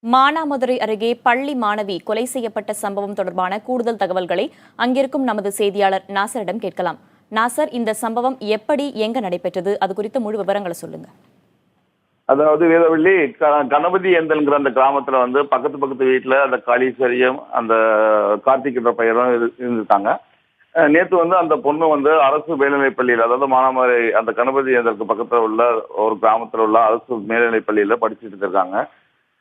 மானாமதுரை அருகே பள்ளி மாணவி கொலை செய்யப்பட்ட சம்பவம் தொடர்பான கூடுதல் தகவல்களை அங்கிருக்கும் நமது செய்தியாளர் நாசரிடம் கேட்கலாம். நாசர், இந்த சம்பவம் எப்படி எங்க நடைபெற்றது? அது குறித்த முழு விவரங்களை சொல்லுங்க. அதாவது வேதவள்ளி கணபதி எந்தல்ங்கிற அந்த கிராமத்துல பக்கத்து வீட்டுல அந்த காளீஸ்வரியும் அந்த கார்த்திக் என்ற பையனும் இருந்திருக்காங்க. நேற்று அந்த பொண்ணு அரசு மேல்நிலைப் பள்ளியில், அதாவது மானாமதுரை அந்த கணபதி எந்தலுக்கு பக்கத்துல உள்ள ஒரு கிராமத்துல உள்ள அரசு மேல்நிலைப் பள்ளியில படிச்சுட்டு இருக்காங்க.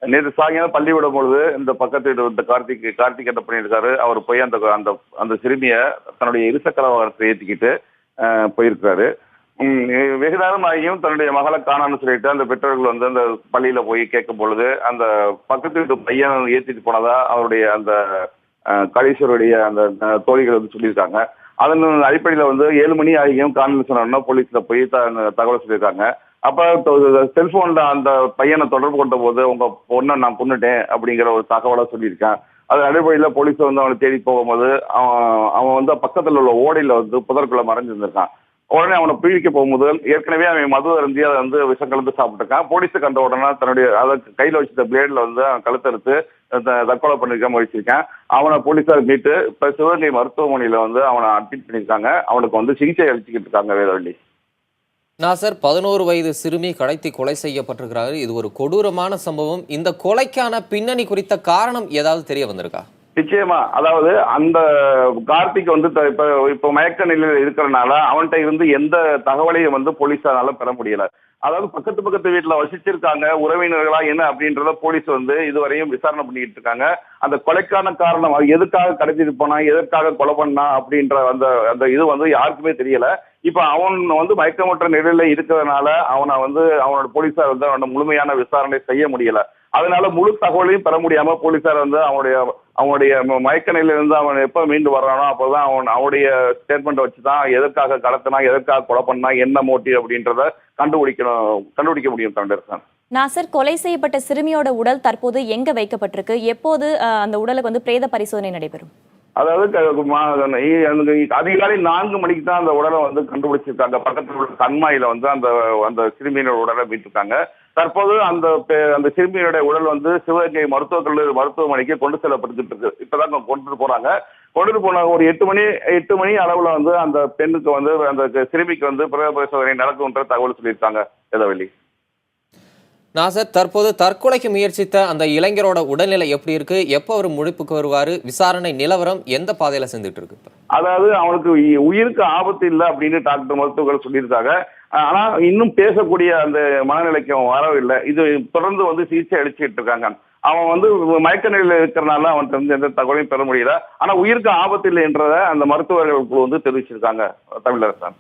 நேற்று சாயங்காலம் பள்ளி விடும் பொழுது இந்த பக்கத்து வீடு இந்த கார்த்திக் என்ன பண்ணியிருக்காரு, அவர் போய் அந்த அந்த அந்த சிறுமிய தன்னுடைய இருசக்கர வாகனத்தை ஏற்றிக்கிட்டு போயிருக்காரு. வெகு நேரம் ஆகியும் தன்னுடைய மகளை காணான்னு சொல்லிட்டு அந்த பெற்றோர்கள் அந்த பள்ளியில போய் கேட்கும் பொழுது அந்த பக்கத்து வீட்டு பையன் ஏற்றிட்டு போனதா அவருடைய அந்த கலீஸ்வருடைய அந்த தோழிகள் சொல்லியிருக்காங்க. அதன் அடிப்படையில் 7 மணி ஆகியும் காணொலி சொன்னா போலீஸ்ல போய் தகவல் சொல்லியிருக்காங்க. அப்ப செல்போன்ல அந்த பையனை தொடர்பு கொண்ட போது உங்க பொண்ணை நான் கொன்னுட்டேன் அப்படிங்கிற ஒரு தகவலை சொல்லியிருக்கேன். அது அடிப்படையில் போலீஸ் அவனை தேடி போகும்போது அவன் பக்கத்துல உள்ள ஓடையில புதற்குள்ள மறைஞ்சிருந்திருக்கான். உடனே அவனை பிழிக்க போகும்போது ஏற்கனவே அவன் மது அருந்தி அதை விஷம் கலந்து சாப்பிட்டுருக்கான். போலீஸை கண்ட உடனே தன்னுடைய அதை கையில வச்சிருந்த பிளேட்ல அவன் கழுத்தறுத்து தற்கொலை பண்ணிருக்க முயற்சிருக்கான். அவனை போலீஸார் மீட்டு இப்ப சிவகங்கை மருத்துவமனையில அவனை அட்மிட் பண்ணியிருக்காங்க. அவனுக்கு சிகிச்சை அளிச்சுக்கிட்டு இருக்காங்க. வேதவள்ளி, நாசர், 11 வயது சிறுமி கடத்தி கொலை செய்யப்பட்டிருக்கிறாரு. இது ஒரு கொடூரமான சம்பவம். இந்த கொலைக்கான பின்னணி குறித்த காரணம் ஏதாவது தெரிய வந்திருக்கா? நிச்சயமா. அதாவது அந்த கார்த்திக் இப்ப மயக்க நிலையில் இருக்கிறனால அவன்கிட்ட இருந்து எந்த தகவலையும் போலீஸாரால பெற முடியல. அதாவது பக்கத்து வீட்டுல வசிச்சிருக்காங்க, உறவினர்களா என்ன அப்படின்றத போலீஸ் இதுவரையும் விசாரணை பண்ணிட்டு இருக்காங்க. அந்த கொலைக்கான காரணம் எதுக்காக கடத்திட்டு போனா, எதற்காக கொலை பண்ணா அப்படின்ற அந்த அந்த இது யாருக்குமே தெரியல. இப்ப அவன் மயக்கமற்ற நிலையில இருக்கிறதுனால அவனோட போலீஸார் அவனோட முழுமையான விசாரணை செய்ய முடியல. அதனால முழு தகவலையும் பெற முடியாம போலீஸார் அவனுடைய மயக்க நிலையிலிருந்து அவன் எப்ப மீண்டு வர்றானோ அப்போதான் அவனுடைய ஸ்டேட்மெண்ட் வச்சுதான் எதற்காக கடத்தினா, எதற்காக கொலை பண்ணா, என்ன மோட்டிவ் அப்படின்றத கண்டுபிடிக்க முடியும். கண்டர்சன் நாசர், கொலை செய்யப்பட்ட சிறுமியோட உடல் தற்போது எங்க வைக்கப்பட்டிருக்கு? எப்போது அந்த உடலுக்கு பிரேத பரிசோதனை நடைபெறும்? அதாவது அதிகாலை 4 மணிக்கு தான் அந்த உடலை கண்டுபிடிச்சிருக்காங்க. பக்கத்தில் உள்ள கண்மாயில அந்த அந்த சிறுமியினோட உடலை மீட்டிருக்காங்க. தற்போது அந்த சிறுமியினுடைய உடல் சிவகங்கை மருத்துவமனைக்கு கொண்டு செல்லப்பட்டு இருக்கு. இப்பதான் கொண்டு போறாங்க. கொண்டு போன ஒரு 8 மணி அளவுல அந்த பெண்ணுக்கு அந்த சிறுமிக்கு பிரேத பரிசோதனை நடக்கும்ன்ற தகவல் சொல்லியிருக்காங்க. வேதவள்ளி, நாசர், தற்போது தற்கொலைக்கு முயற்சித்த அந்த இளைஞரோட உடல்நிலை எப்படி இருக்கு? எப்போ அவர் முடிப்புக்கு வருவாரு? விசாரணை நிலவரம் எந்த பாதையில செஞ்சுட்டு இருக்கு? அதாவது அவனுக்கு உயிருக்கு ஆபத்து இல்லை அப்படின்னு டாக்டர் மருத்துவர்கள் சொல்லியிருக்காங்க. ஆனா இன்னும் பேசக்கூடிய அந்த மனநிலைக்கு அவன் வரவில்லை. இது தொடர்ந்து சிகிச்சை அளிச்சுட்டு இருக்காங்க. அவன் மயக்க நிலையில இருக்கிறனால அவன் எந்த தகவலையும் பெற முடியல. ஆனா உயிருக்கு ஆபத்து இல்லை என்றத அந்த மருத்துவர்கள் தெரிவிச்சிருக்காங்க. தமிழரசன்.